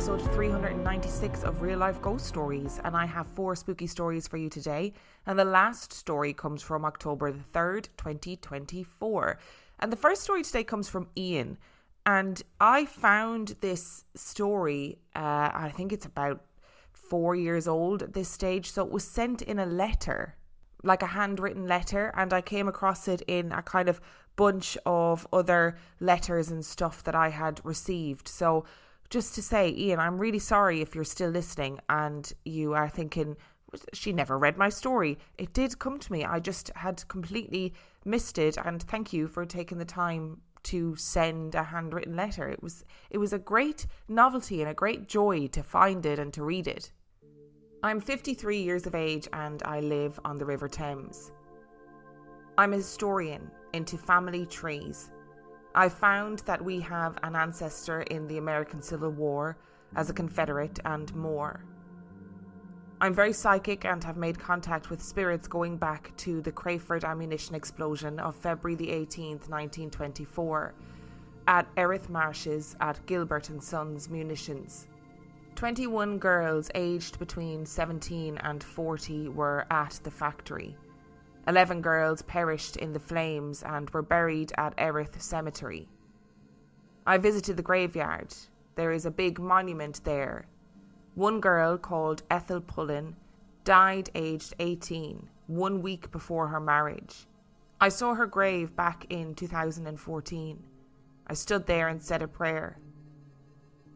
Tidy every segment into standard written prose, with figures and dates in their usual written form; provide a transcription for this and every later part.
episode 396 of Real Life Ghost Stories, and I have 4 spooky stories for you today. And the last story comes from October the 3rd, 2024. And the first story today comes from Ian. And I found this story, I think it's about 4 years old at this stage. So it was sent in a letter, like a handwritten letter, and I came across it in a kind of bunch of other letters and stuff that I had received. So just to say, Ian, I'm really sorry if you're still listening and you are thinking, she never read my story. It did come to me. I just had completely missed it, and thank you for taking the time to send a handwritten letter. It was a great novelty and a great joy to find it and to read it. I'm 53 years of age and I live on the River Thames. I'm a historian into family trees. I found that we have an ancestor in the American Civil War as a Confederate and more. I'm very psychic and have made contact with spirits going back to the Crayford ammunition explosion of February the 18th, 1924 at Erith Marshes at Gilbert & Sons Munitions. 21 girls aged between 17 and 40 were at the factory. 11 girls perished in the flames and were buried at Erith Cemetery. I visited the graveyard. There is a big monument there. One girl, called Ethel Pullen, died aged 18, 1 week before her marriage. I saw her grave back in 2014. I stood there and said a prayer.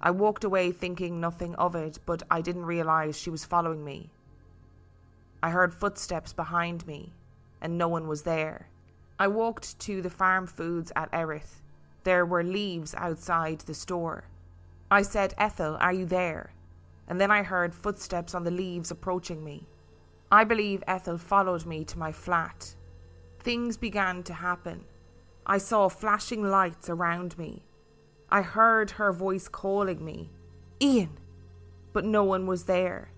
I walked away thinking nothing of it, but I didn't realise she was following me. I heard footsteps behind me, and no one was there. I walked to the farm foods at Erith. There were leaves outside the store. I said, "Ethel, are you there?" And then I heard footsteps on the leaves approaching me. I believe Ethel followed me to my flat. Things began to happen. I saw flashing lights around me. I heard her voice calling me, "Ian," but no one was there.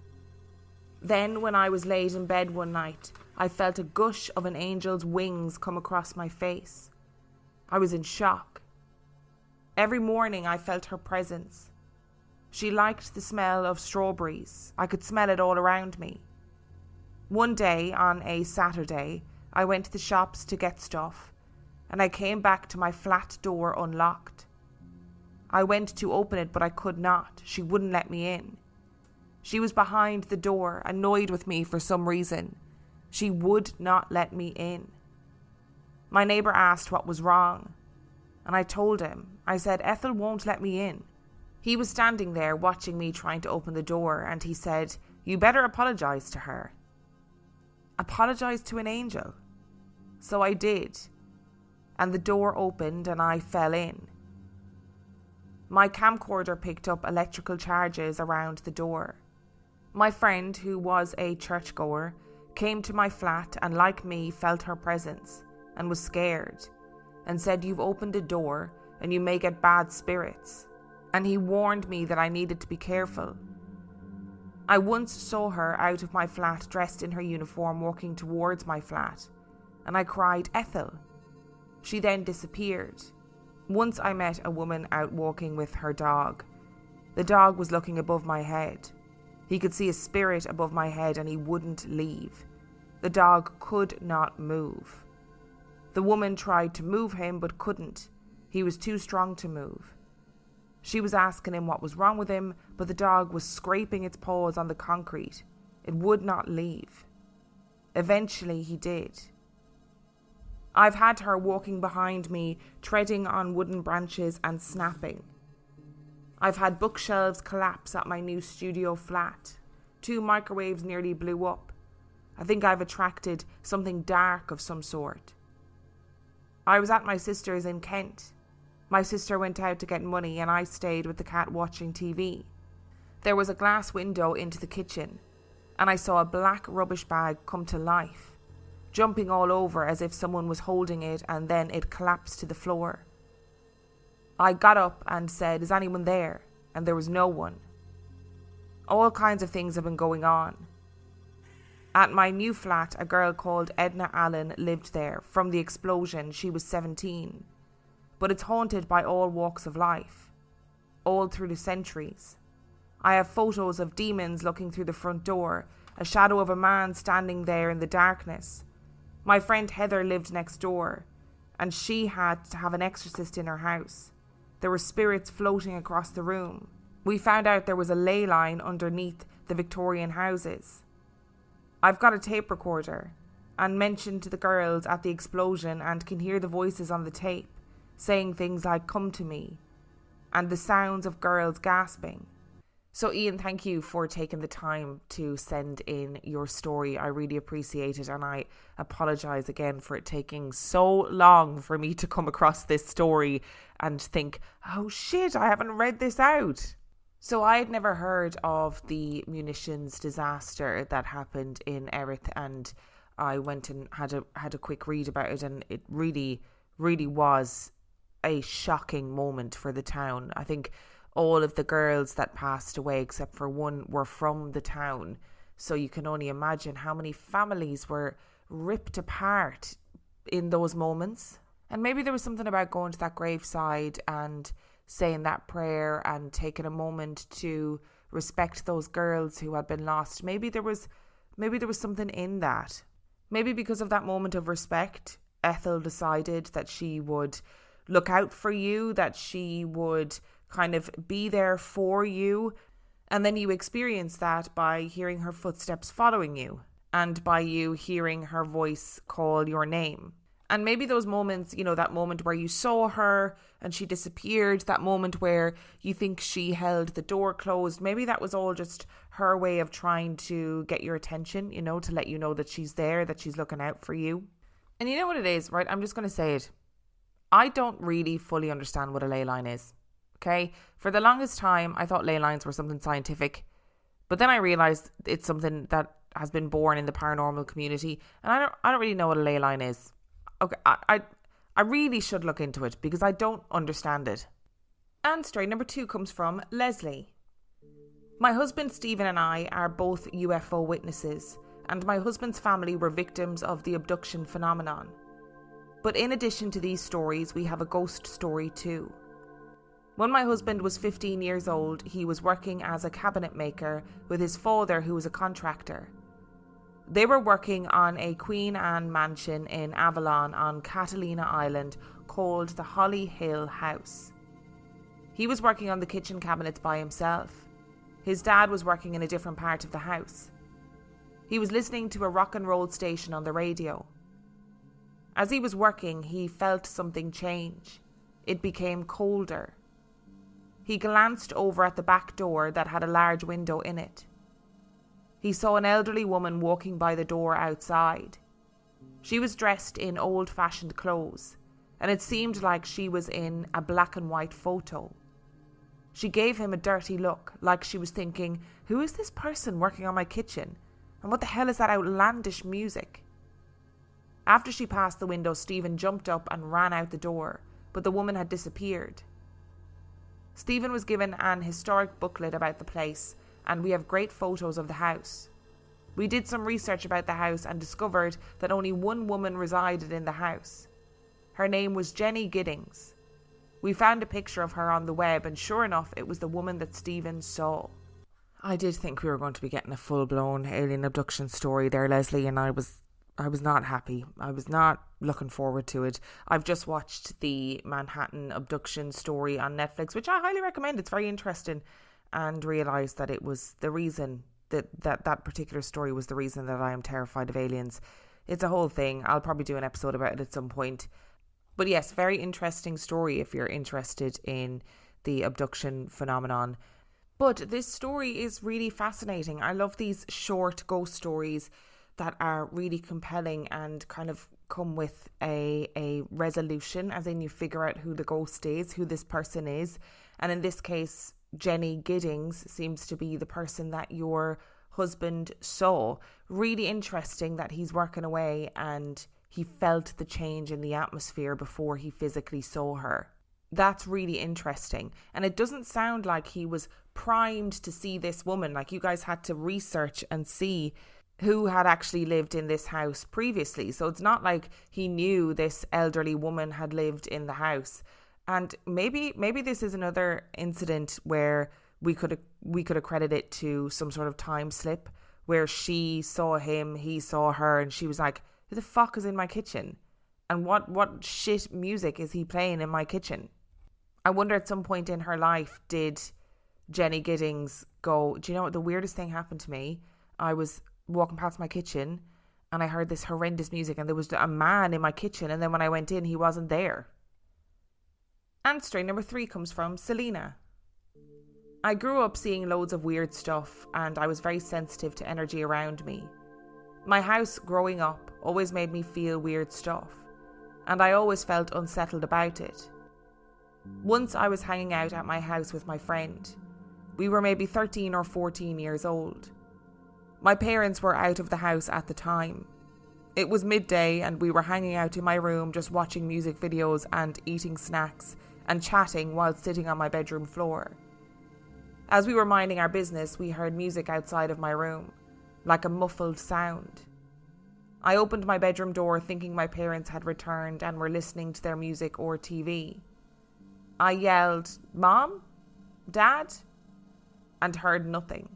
Then, when I was laid in bed one night, I felt a gush of an angel's wings come across my face. I was in shock. Every morning I felt her presence. She liked the smell of strawberries. I could smell it all around me. One day, on a Saturday, I went to the shops to get stuff, and I came back to my flat door unlocked. I went to open it, but I could not. She wouldn't let me in. She was behind the door, annoyed with me for some reason. She would not let me in. My neighbour asked what was wrong, and I told him. I said, "Ethel won't let me in." He was standing there watching me trying to open the door, and he said, "You better apologise to her." Apologise to an angel? So I did, and the door opened and I fell in. My camcorder picked up electrical charges around the door. My friend, who was a churchgoer, came to my flat and, like me, felt her presence and was scared and said, "You've opened a door and you may get bad spirits." And he warned me that I needed to be careful. I once saw her out of my flat dressed in her uniform walking towards my flat, and I cried, "Ethel." She then disappeared. Once I met a woman out walking with her dog. The dog was looking above my head. He could see a spirit above my head and he wouldn't leave. The dog could not move. The woman tried to move him but couldn't. He was too strong to move. She was asking him what was wrong with him, but the dog was scraping its paws on the concrete. It would not leave. Eventually he did. I've had her walking behind me, treading on wooden branches and snapping. I've had bookshelves collapse at my new studio flat. 2 microwaves nearly blew up. I think I've attracted something dark of some sort. I was at my sister's in Kent. My sister went out to get money and I stayed with the cat watching TV. There was a glass window into the kitchen, and I saw a black rubbish bag come to life, jumping all over as if someone was holding it, and then it collapsed to the floor. I got up and said, "Is anyone there?" And there was no one. All kinds of things have been going on. At my new flat, a girl called Edna Allen lived there. From the explosion, she was 17. But it's haunted by all walks of life, all through the centuries. I have photos of demons looking through the front door, a shadow of a man standing there in the darkness. My friend Heather lived next door, and she had to have an exorcist in her house. There were spirits floating across the room. We found out there was a ley line underneath the Victorian houses. I've got a tape recorder and mentioned to the girls at the explosion and can hear the voices on the tape saying things like "come to me" and the sounds of girls gasping. So Ian, thank you for taking the time to send in your story. I really appreciate it, and I apologise again for it taking so long for me to come across this story and think, oh shit, I haven't read this out. So I had never heard of the munitions disaster that happened in Erith, and I went and had a quick read about it, and it really, really was a shocking moment for the town. I think all of the girls that passed away, except for one, were from the town. So you can only imagine how many families were ripped apart in those moments. And maybe there was something about going to that graveside and saying that prayer and taking a moment to respect those girls who had been lost. Maybe there was something in that. Maybe because of that moment of respect, Ethel decided that she would look out for you, that she would kind of be there for you. And then you experience that by hearing her footsteps following you and by you hearing her voice call your name. And maybe those moments, you know, that moment where you saw her and she disappeared, that moment where you think she held the door closed, maybe that was all just her way of trying to get your attention, you know, to let you know that she's there, that she's looking out for you. And you know what it is, right? I'm just going to say it. I don't really fully understand what a ley line is. Okay, for the longest time, I thought ley lines were something scientific, but then I realised it's something that has been born in the paranormal community, and I don't really know what a ley line is. Okay, I really should look into it because I don't understand it. And story number 2 comes from Leslie. My husband Stephen and I are both UFO witnesses, and my husband's family were victims of the abduction phenomenon. But in addition to these stories, we have a ghost story too. When my husband was 15 years old, he was working as a cabinet maker with his father, who was a contractor. They were working on a Queen Anne mansion in Avalon on Catalina Island called the Holly Hill House. He was working on the kitchen cabinets by himself. His dad was working in a different part of the house. He was listening to a rock and roll station on the radio. As he was working, he felt something change. It became colder. He glanced over at the back door that had a large window in it. He saw an elderly woman walking by the door outside. She was dressed in old-fashioned clothes, and it seemed like she was in a black and white photo. She gave him a dirty look, like she was thinking, who is this person working on my kitchen? And what the hell is that outlandish music? After she passed the window, Stephen jumped up and ran out the door, but the woman had disappeared. Stephen was given an historic booklet about the place, and we have great photos of the house. We did some research about the house and discovered that only one woman resided in the house. Her name was Jenny Giddings. We found a picture of her on the web, and sure enough, it was the woman that Stephen saw. I did think we were going to be getting a full-blown alien abduction story there, Leslie, and I was not happy. I was not looking forward to it. I've just watched the Manhattan abduction story on Netflix, which I highly recommend. It's very interesting, and realised that it was the reason that particular story was the reason that I am terrified of aliens. It's a whole thing. I'll probably do an episode about it at some point. But yes, very interesting story if you're interested in the abduction phenomenon. But this story is really fascinating. I love these short ghost stories that are really compelling and kind of come with a resolution, as in you figure out who the ghost is, who this person is. And in this case, Jenny Giddings seems to be the person that your husband saw. Really interesting that he's working away and he felt the change in the atmosphere before he physically saw her. That's really interesting. And it doesn't sound like he was primed to see this woman. Like, you guys had to research and see who had actually lived in this house previously. So it's not like he knew this elderly woman had lived in the house. And maybe this is another incident where we could accredit it to some sort of time slip where she saw him, he saw her, and she was like, who the fuck is in my kitchen? And what shit music is he playing in my kitchen? I wonder at some point in her life, did Jenny Giddings go, do you know what the weirdest thing happened to me? I was walking past my kitchen and I heard this horrendous music and there was a man in my kitchen, and then when I went in, he wasn't there. And story number 3 comes from Selena. I grew up seeing loads of weird stuff and I was very sensitive to energy around me. My house growing up always made me feel weird stuff, and I always felt unsettled about it. Once I was hanging out at my house with my friend. We were maybe 13 or 14 years old. My parents were out of the house at the time. It was midday and we were hanging out in my room just watching music videos and eating snacks and chatting while sitting on my bedroom floor. As we were minding our business, we heard music outside of my room, like a muffled sound. I opened my bedroom door thinking my parents had returned and were listening to their music or TV. I yelled, "Mom? Dad?" and heard nothing.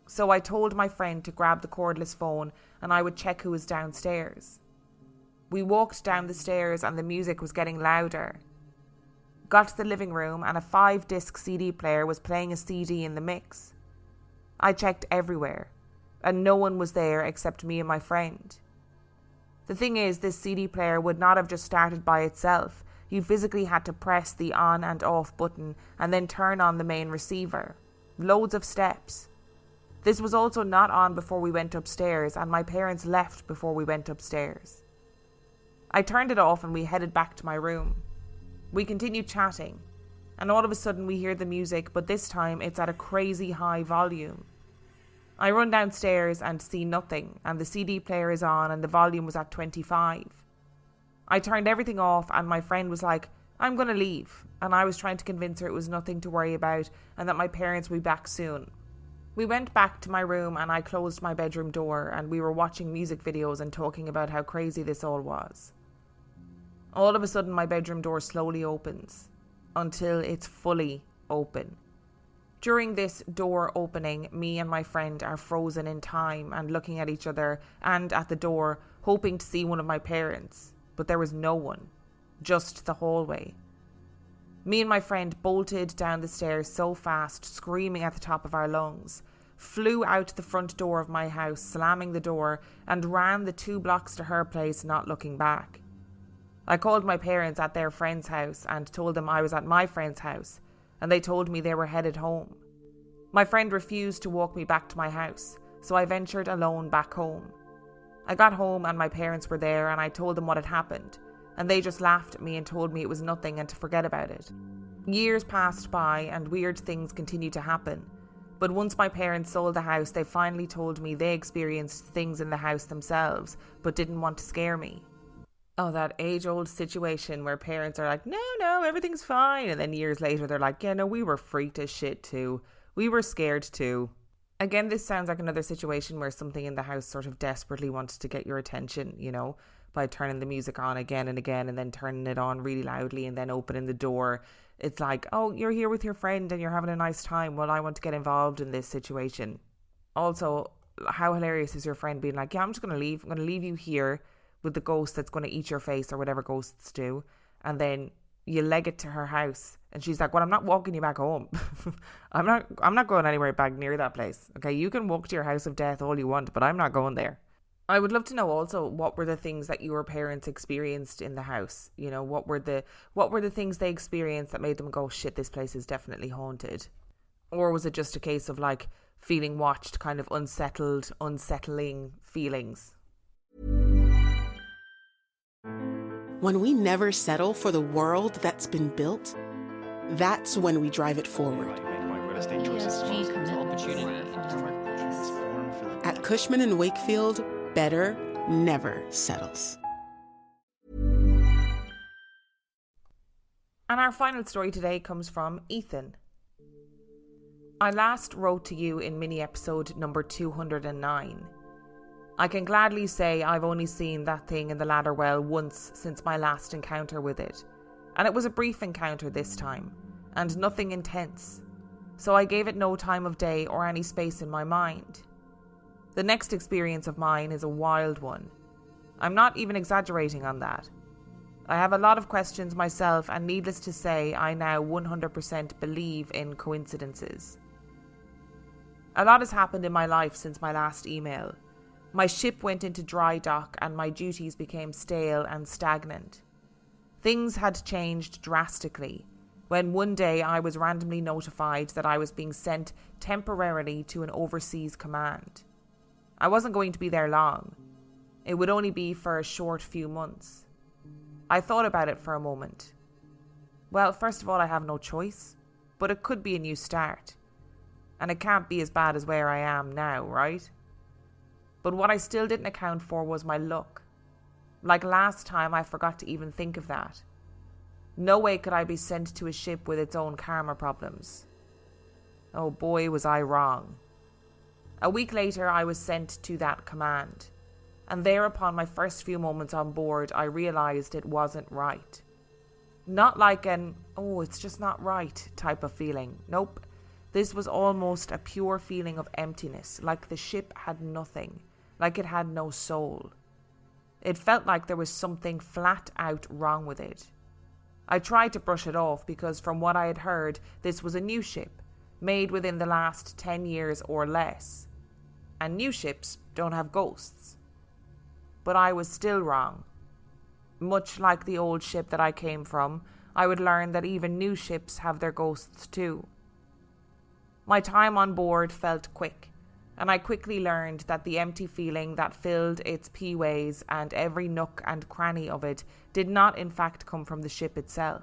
So I told my friend to grab the cordless phone and I would check who was downstairs. We walked down the stairs and the music was getting louder. Got to the living room and a 5-disc CD player was playing a CD in the mix. I checked everywhere and no one was there except me and my friend. The thing is, this CD player would not have just started by itself. You physically had to press the on and off button and then turn on the main receiver. Loads of steps. This was also not on before we went upstairs, and my parents left before we went upstairs. I turned it off and we headed back to my room. We continued chatting, and all of a sudden we hear the music, but this time it's at a crazy high volume. I run downstairs and see nothing, and the CD player is on and the volume was at 25. I turned everything off and my friend was like, "I'm going to leave," and I was trying to convince her it was nothing to worry about and that my parents would be back soon. We went back to my room and I closed my bedroom door and we were watching music videos and talking about how crazy this all was. All of a sudden my bedroom door slowly opens until it's fully open. During this door opening, me and my friend are frozen in time and looking at each other and at the door, hoping to see one of my parents. But there was no one, just the hallway. Me and my friend bolted down the stairs so fast, screaming at the top of our lungs, flew out the front door of my house, slamming the door, and ran the 2 blocks to her place, not looking back. I called my parents at their friend's house and told them I was at my friend's house, and they told me they were headed home. My friend refused to walk me back to my house, so I ventured alone back home. I got home and my parents were there and I told them what had happened, and they just laughed at me and told me it was nothing and to forget about it. Years passed by and weird things continued to happen, but once my parents sold the house, they finally told me they experienced things in the house themselves, but didn't want to scare me. Oh, that age-old situation where parents are like, no, everything's fine, and then years later they're like, yeah, no, we were freaked as shit too. We were scared too. Again, this sounds like another situation where something in the house sort of desperately wants to get your attention, you know, by turning the music on again and again and then turning it on really loudly and then opening the door. It's like, oh, you're here with your friend and you're having a nice time. Well, I want to get involved in this situation. Also, how hilarious is your friend being like, yeah, I'm just going to leave. I'm going to leave you here with the ghost that's going to eat your face or whatever ghosts do. And then you leg it to her house and she's like, well, I'm not walking you back home. I'm not going anywhere back near that place. Okay, you can walk to your house of death all you want, but I'm not going there. I would love to know also, what were the things that your parents experienced in the house? You know, what were the things they experienced that made them go, shit, this place is definitely haunted? Or was it just a case of like feeling watched, kind of unsettling feelings? When we never settle for the world that's been built, that's when we drive it forward. At Cushman & Wakefield, better never settles. And our final story today comes from Ethan. I last wrote to you in mini episode number 209. I can gladly say I've only seen that thing in the ladder well once since my last encounter with it, and it was a brief encounter this time, and nothing intense. so I gave it no time of day or any space in my mind. The next experience of mine is a wild one. I'm not even exaggerating on that. I have a lot of questions myself, and needless to say, I now 100% believe in coincidences. A lot has happened in my life since my last email. My ship went into dry dock and my duties became stale and stagnant. Things had changed drastically when one day I was randomly notified that I was being sent temporarily to an overseas command. I wasn't going to be there long. It would only be for a short few months. I thought about it for a moment. Well, first of all, I have no choice, but it could be a new start. And it can't be as bad as where I am now, right? But what I still didn't account for was my luck. Like last time, I forgot to even think of that. No way could I be sent to a ship with its own karma problems. Oh boy, was I wrong. A week later, I was sent to that command. And there, upon my first few moments on board, I realised it wasn't right. Not like an, oh, it's just not right type of feeling. Nope. This was almost a pure feeling of emptiness, like the ship had nothing, like it had no soul. It felt like there was something flat out wrong with it. I tried to brush it off because from what I had heard, this was a new ship, made within the last 10 years or less. And new ships don't have ghosts. But I was still wrong. Much like the old ship that I came from, I would learn that even new ships have their ghosts too. My time on board felt quick, and I quickly learned that the empty feeling that filled its peeways and every nook and cranny of it did not in fact come from the ship itself.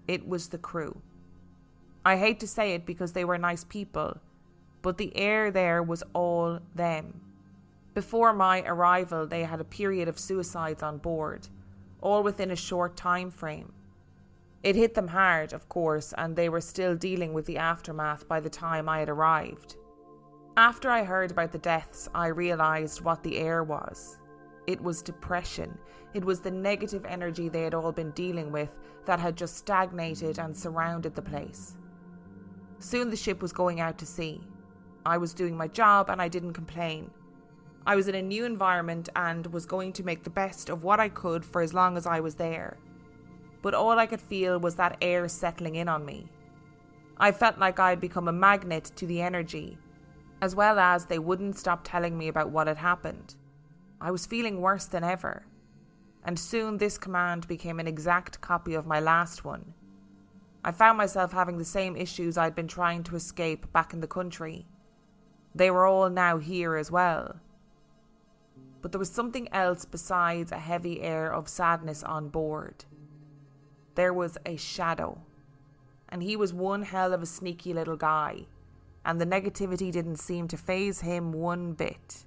It was the crew. I hate to say it because they were nice people, but the air there was all them. Before my arrival, they had a period of suicides on board, all within a short time frame. It hit them hard, of course, and they were still dealing with the aftermath by the time I had arrived. After I heard about the deaths, I realised what the air was. It was depression. It was the negative energy they had all been dealing with that had just stagnated and surrounded the place. Soon the ship was going out to sea. I was doing my job and I didn't complain. I was in a new environment and was going to make the best of what I could for as long as I was there. But all I could feel was that air settling in on me. I felt like I had become a magnet to the energy, as well as they wouldn't stop telling me about what had happened. I was feeling worse than ever. And soon this command became an exact copy of my last one. I found myself having the same issues I'd been trying to escape back in the country. They were all now here as well. But there was something else besides a heavy air of sadness on board. There was a shadow. And he was one hell of a sneaky little guy. And the negativity didn't seem to faze him one bit.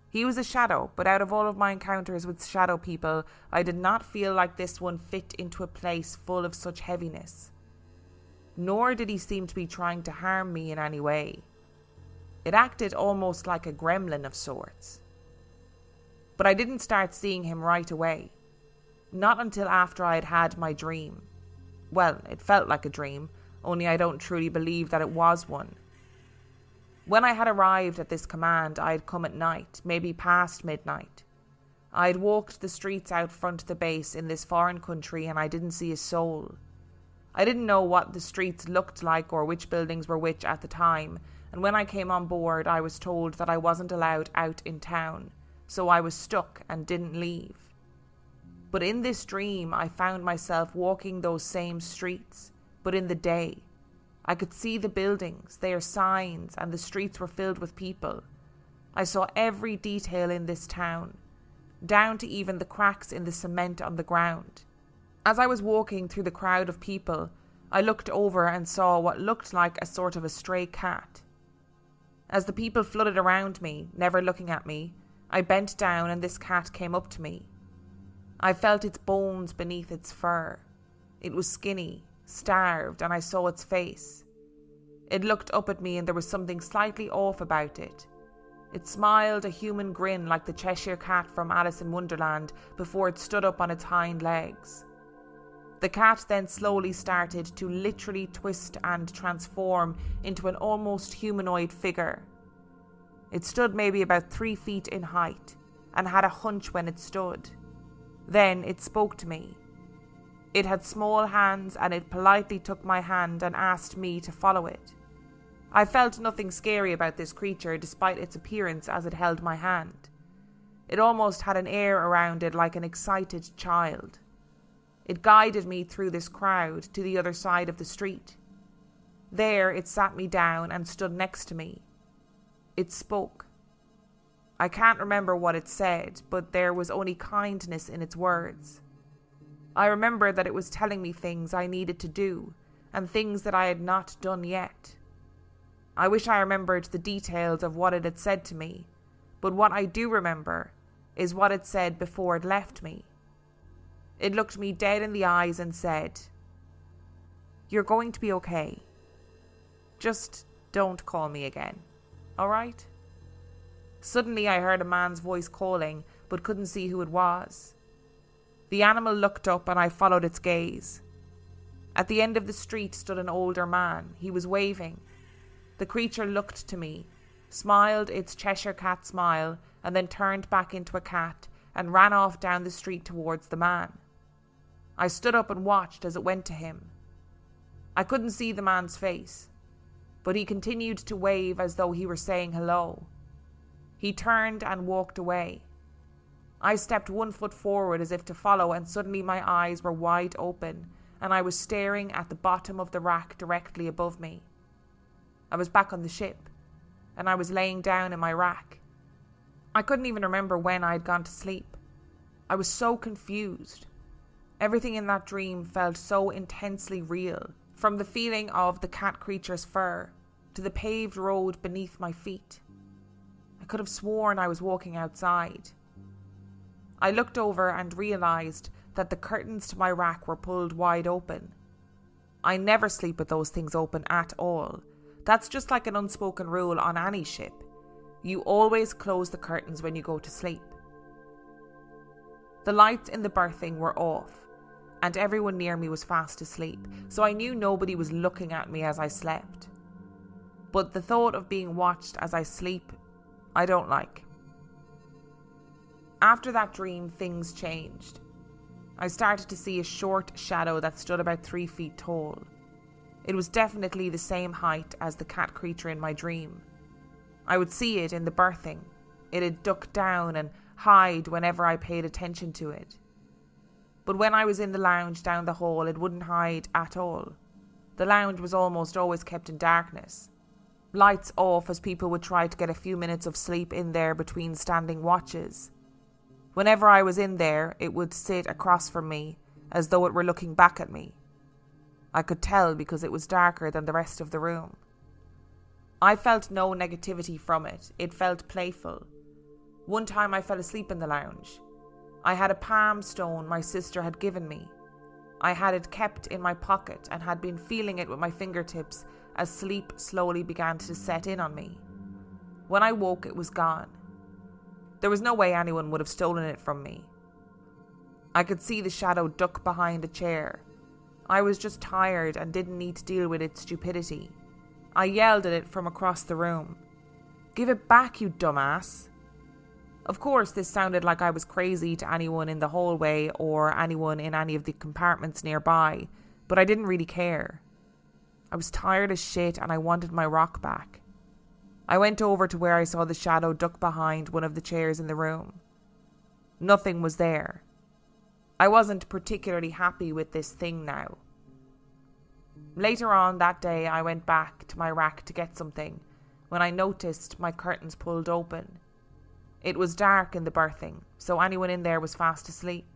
He was a shadow, but out of all of my encounters with shadow people, I did not feel like this one fit into a place full of such heaviness. Nor did he seem to be trying to harm me in any way. It acted almost like a gremlin of sorts. But I didn't start seeing him right away. Not until after I had had my dream. Well, it felt like a dream, only I don't truly believe that it was one. When I had arrived at this command, I had come at night, maybe past midnight. I had walked the streets out front of the base in this foreign country and I didn't see a soul. I didn't know what the streets looked like or which buildings were which at the time, and when I came on board I was told that I wasn't allowed out in town, so I was stuck and didn't leave. But in this dream I found myself walking those same streets, but in the day. I could see the buildings, their signs, and the streets were filled with people. I saw every detail in this town, down to even the cracks in the cement on the ground. As I was walking through the crowd of people, I looked over and saw what looked like a sort of a stray cat. As the people flooded around me, never looking at me, I bent down and this cat came up to me. I felt its bones beneath its fur. It was skinny, starved, and I saw its face. It looked up at me and there was something slightly off about it. It smiled a human grin like the Cheshire Cat from Alice in Wonderland before it stood up on its hind legs. The cat then slowly started to literally twist and transform into an almost humanoid figure. It stood maybe about 3 feet in height and had a hunch when it stood. Then it spoke to me. It had small hands and it politely took my hand and asked me to follow it. I felt nothing scary about this creature despite its appearance as it held my hand. It almost had an air around it like an excited child. It guided me through this crowd to the other side of the street. There it sat me down and stood next to me. It spoke. I can't remember what it said, but there was only kindness in its words. I remember that it was telling me things I needed to do and things that I had not done yet. I wish I remembered the details of what it had said to me, but what I do remember is what it said before it left me. It looked me dead in the eyes and said, "You're going to be okay. Just don't call me again, all right?" Suddenly I heard a man's voice calling, but couldn't see who it was. The animal looked up and I followed its gaze. At the end of the street stood an older man. He was waving. The creature looked to me, smiled its Cheshire cat smile, and then turned back into a cat and ran off down the street towards the man. I stood up and watched as it went to him. I couldn't see the man's face, but he continued to wave as though he were saying hello. He turned and walked away. I stepped 1 foot forward as if to follow, and suddenly my eyes were wide open and I was staring at the bottom of the rack directly above me. I was back on the ship and I was laying down in my rack. I couldn't even remember when I had gone to sleep. I was so confused. Everything in that dream felt so intensely real, from the feeling of the cat creature's fur to the paved road beneath my feet. I could have sworn I was walking outside. I looked over and realised that the curtains to my rack were pulled wide open. I never sleep with those things open at all. That's just like an unspoken rule on any ship. You always close the curtains when you go to sleep. The lights in the berthing were off, and everyone near me was fast asleep, so I knew nobody was looking at me as I slept. But the thought of being watched as I sleep, I don't like. After that dream, things changed. I started to see a short shadow that stood about 3 feet tall. It was definitely the same height as the cat creature in my dream. I would see it in the berthing. It'd duck down and hide whenever I paid attention to it. But when I was in the lounge down the hall, it wouldn't hide at all. The lounge was almost always kept in darkness. Lights off as people would try to get a few minutes of sleep in there between standing watches. Whenever I was in there, it would sit across from me as though it were looking back at me. I could tell because it was darker than the rest of the room. I felt no negativity from it. It felt playful. One time I fell asleep in the lounge. I had a palm stone my sister had given me. I had it kept in my pocket and had been feeling it with my fingertips as sleep slowly began to set in on me. When I woke, it was gone. There was no way anyone would have stolen it from me. I could see the shadow duck behind a chair. I was just tired and didn't need to deal with its stupidity. I yelled at it from across the room. "Give it back, you dumbass." Of course, this sounded like I was crazy to anyone in the hallway or anyone in any of the compartments nearby, but I didn't really care. I was tired as shit and I wanted my rock back. I went over to where I saw the shadow duck behind one of the chairs in the room. Nothing was there. I wasn't particularly happy with this thing now. Later on that day, I went back to my rack to get something when I noticed my curtains pulled open. It was dark in the berthing, so anyone in there was fast asleep.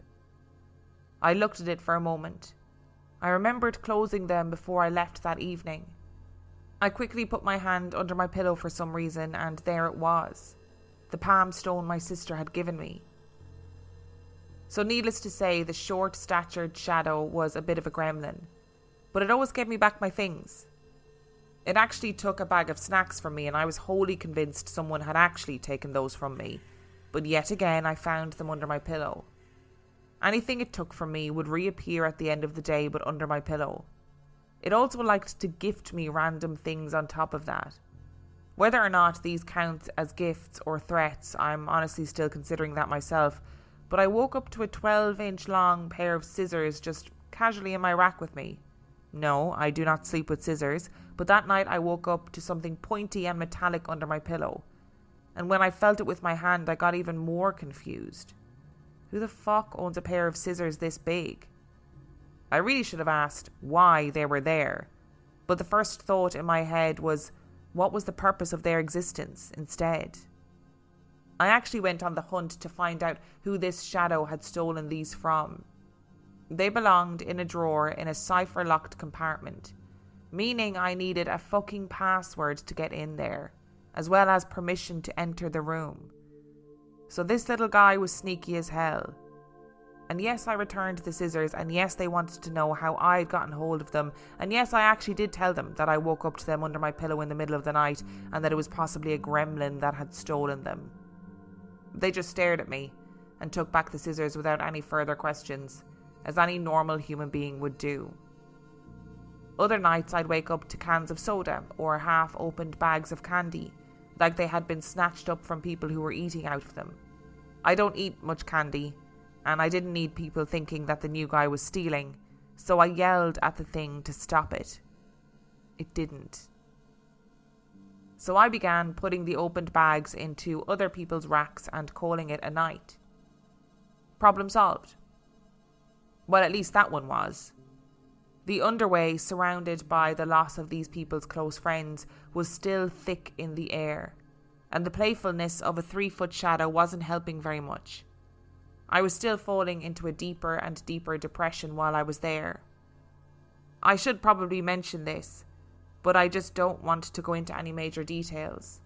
I looked at it for a moment. I remembered closing them before I left that evening. I quickly put my hand under my pillow for some reason, and there it was, the palm stone my sister had given me. So needless to say, the short-statured shadow was a bit of a gremlin, but it always gave me back my things. It actually took a bag of snacks from me, and I was wholly convinced someone had actually taken those from me, but yet again I found them under my pillow. Anything it took from me would reappear at the end of the day but under my pillow. It also liked to gift me random things on top of that. Whether or not these count as gifts or threats, I'm honestly still considering that myself, but I woke up to a 12-inch long pair of scissors just casually in my rack with me. No, I do not sleep with scissors, but that night I woke up to something pointy and metallic under my pillow. And when I felt it with my hand, I got even more confused. Who the fuck owns a pair of scissors this big? I really should have asked why they were there, but the first thought in my head was, what was the purpose of their existence instead? I actually went on the hunt to find out who this shadow had stolen these from. They belonged in a drawer in a cipher-locked compartment, meaning I needed a fucking password to get in there, as well as permission to enter the room. So this little guy was sneaky as hell. And yes, I returned the scissors, and yes, they wanted to know how I had gotten hold of them, and yes, I actually did tell them that I woke up to them under my pillow in the middle of the night, and that it was possibly a gremlin that had stolen them. They just stared at me, and took back the scissors without any further questions, as any normal human being would do. Other nights I'd wake up to cans of soda, or half-opened bags of candy, like they had been snatched up from people who were eating out of them. I don't eat much candy, and I didn't need people thinking that the new guy was stealing, so I yelled at the thing to stop it. It didn't. So I began putting the opened bags into other people's racks and calling it a night. Problem solved. Well, at least that one was. The underway, surrounded by the loss of these people's close friends, was still thick in the air, and the playfulness of a 3-foot shadow wasn't helping very much. I was still falling into a deeper and deeper depression while I was there. I should probably mention this, but I just don't want to go into any major details.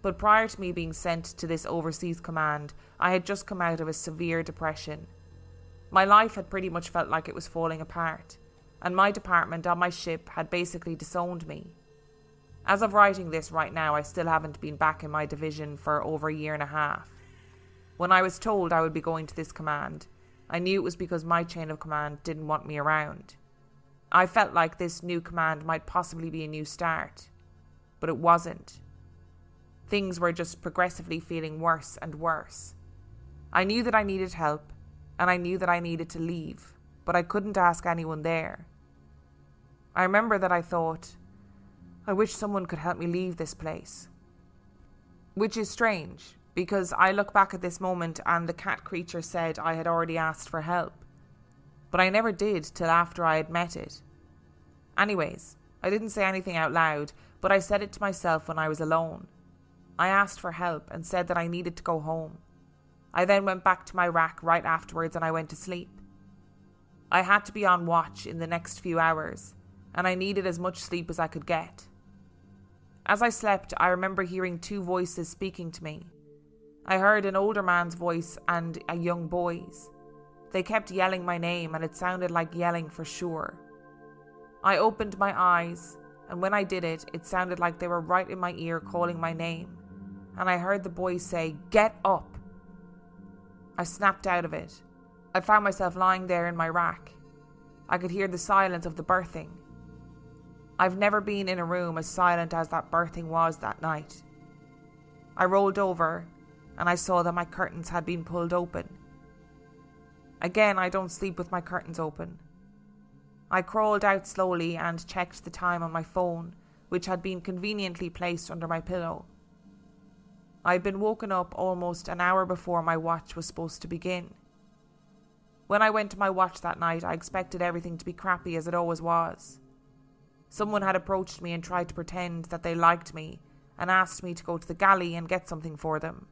But prior to me being sent to this overseas command, I had just come out of a severe depression. My life had pretty much felt like it was falling apart, and my department on my ship had basically disowned me. As of writing this right now, I still haven't been back in my division for over a year and a half. When I was told I would be going to this command, I knew it was because my chain of command didn't want me around. I felt like this new command might possibly be a new start, but it wasn't. Things were just progressively feeling worse and worse. I knew that I needed help, and I knew that I needed to leave, but I couldn't ask anyone there. I remember that I thought, I wish someone could help me leave this place. Which is strange, because I look back at this moment and the cat creature said I had already asked for help. But I never did till after I had met it. Anyways, I didn't say anything out loud, but I said it to myself when I was alone. I asked for help and said that I needed to go home. I then went back to my rack right afterwards and I went to sleep. I had to be on watch in the next few hours, and I needed as much sleep as I could get. As I slept, I remember hearing 2 voices speaking to me. I heard an older man's voice and a young boy's. They kept yelling my name, and it sounded like yelling for sure. I opened my eyes, and when I did it, it sounded like they were right in my ear calling my name, and I heard the boy say, "Get up!" I snapped out of it. I found myself lying there in my rack. I could hear the silence of the birthing. I've never been in a room as silent as that birthing was that night. I rolled over, and I saw that my curtains had been pulled open. Again, I don't sleep with my curtains open. I crawled out slowly and checked the time on my phone, which had been conveniently placed under my pillow. I had been woken up almost an hour before my watch was supposed to begin. When I went to my watch that night, I expected everything to be crappy as it always was. Someone had approached me and tried to pretend that they liked me and asked me to go to the galley and get something for them.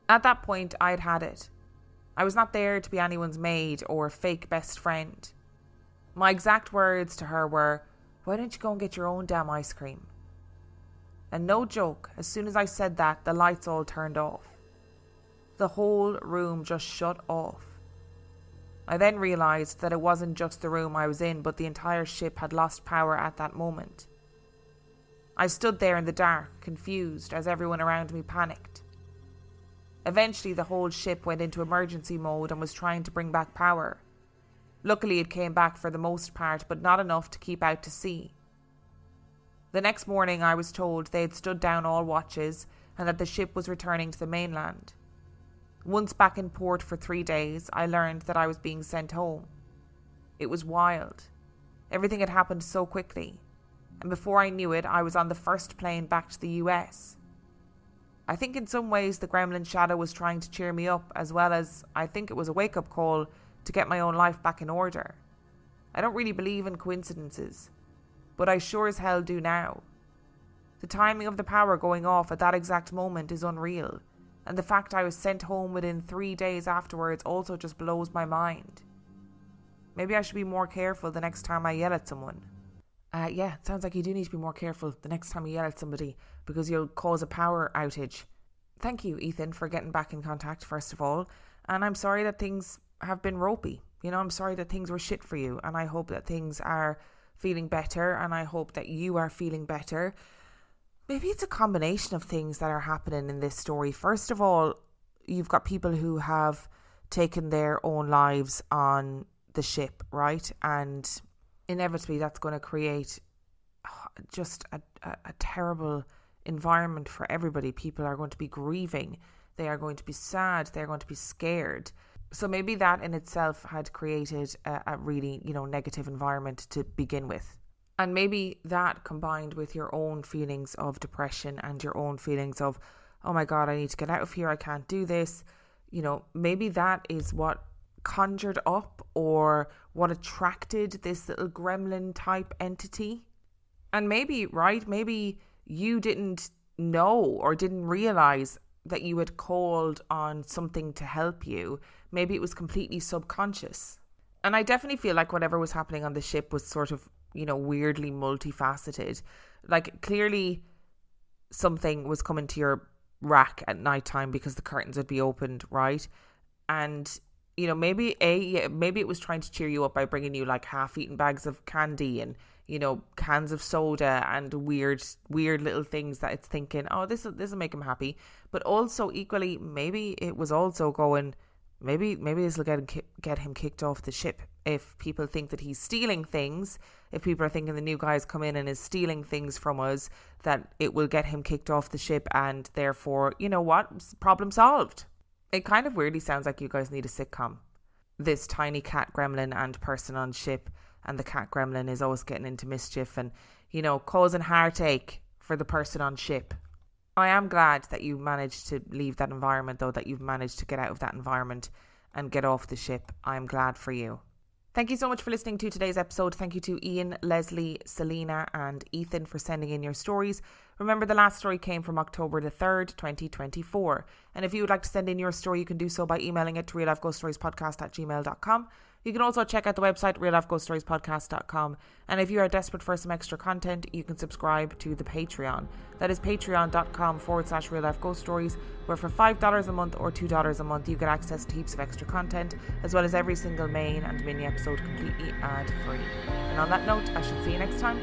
At that point, I'd had it. I was not there to be anyone's maid or fake best friend. My exact words to her were, "Why don't you go and get your own damn ice cream?" And no joke, as soon as I said that, the lights all turned off. The whole room just shut off. I then realised that it wasn't just the room I was in, but the entire ship had lost power at that moment. I stood there in the dark, confused, as everyone around me panicked. Eventually, the whole ship went into emergency mode and was trying to bring back power. Luckily, it came back for the most part, but not enough to keep out to sea. The next morning, I was told they had stood down all watches and that the ship was returning to the mainland. Once back in port for 3 days, I learned that I was being sent home. It was wild. Everything had happened so quickly, and before I knew it, I was on the first plane back to the US. I think in some ways the Gremlin shadow was trying to cheer me up, as well as I think it was a wake-up call to get my own life back in order. I don't really believe in coincidences, but I sure as hell do now. The timing of the power going off at that exact moment is unreal, and the fact I was sent home within 3 days afterwards also just blows my mind. Maybe I should be more careful the next time I yell at someone. Yeah, it sounds like you do need to be more careful the next time you yell at somebody, because you'll cause a power outage. Thank you, Ethan, for getting back in contact, first of all. And I'm sorry that things have been ropey. I'm sorry that things were shit for you. And I hope that things are feeling better. And I hope that you are feeling better. Maybe it's a combination of things that are happening in this story. First of all, you've got people who have taken their own lives on the ship, right? And inevitably that's going to create just a terrible environment for everybody. People are going to be grieving. They are going to be sad. They're going to be scared. So maybe that in itself had created a really, negative environment to begin with. And maybe that combined with your own feelings of depression and your own feelings of, oh my God, I need to get out of here. I can't do this. Maybe that is what conjured up or what attracted this little gremlin type entity. And maybe you didn't know or didn't realize that you had called on something to help you. Maybe it was completely subconscious. And I definitely feel like whatever was happening on the ship was sort of, weirdly multifaceted. Like clearly something was coming to your rack at nighttime because the curtains would be opened, right? And maybe it was trying to cheer you up by bringing you like half-eaten bags of candy and cans of soda and weird little things that it's thinking, oh, this will make him happy. But also equally, maybe it was also going, maybe this will get him kicked off the ship. If people think that he's stealing things, if people are thinking the new guy's come in and is stealing things from us, that it will get him kicked off the ship, and therefore, problem solved. It kind of weirdly sounds like you guys need a sitcom. This tiny cat gremlin and person on ship, and the cat gremlin is always getting into mischief and, causing heartache for the person on ship. I am glad that you managed to leave that environment, though, that you've managed to get out of that environment and get off the ship. I'm glad for you. Thank you so much for listening to today's episode. Thank you to Ian, Leslie, Selena and Ethan for sending in your stories. Remember, the last story came from October the 3rd, 2024. And if you would like to send in your story, you can do so by emailing it to reallifeghoststoriespodcast@gmail.com. You can also check out the website, reallifeghoststoriespodcast.com. And if you are desperate for some extra content, you can subscribe to the Patreon. That is patreon.com/reallifeghoststories, where for $5 a month or $2 a month, you get access to heaps of extra content, as well as every single main and mini episode completely ad-free. And on that note, I shall see you next time.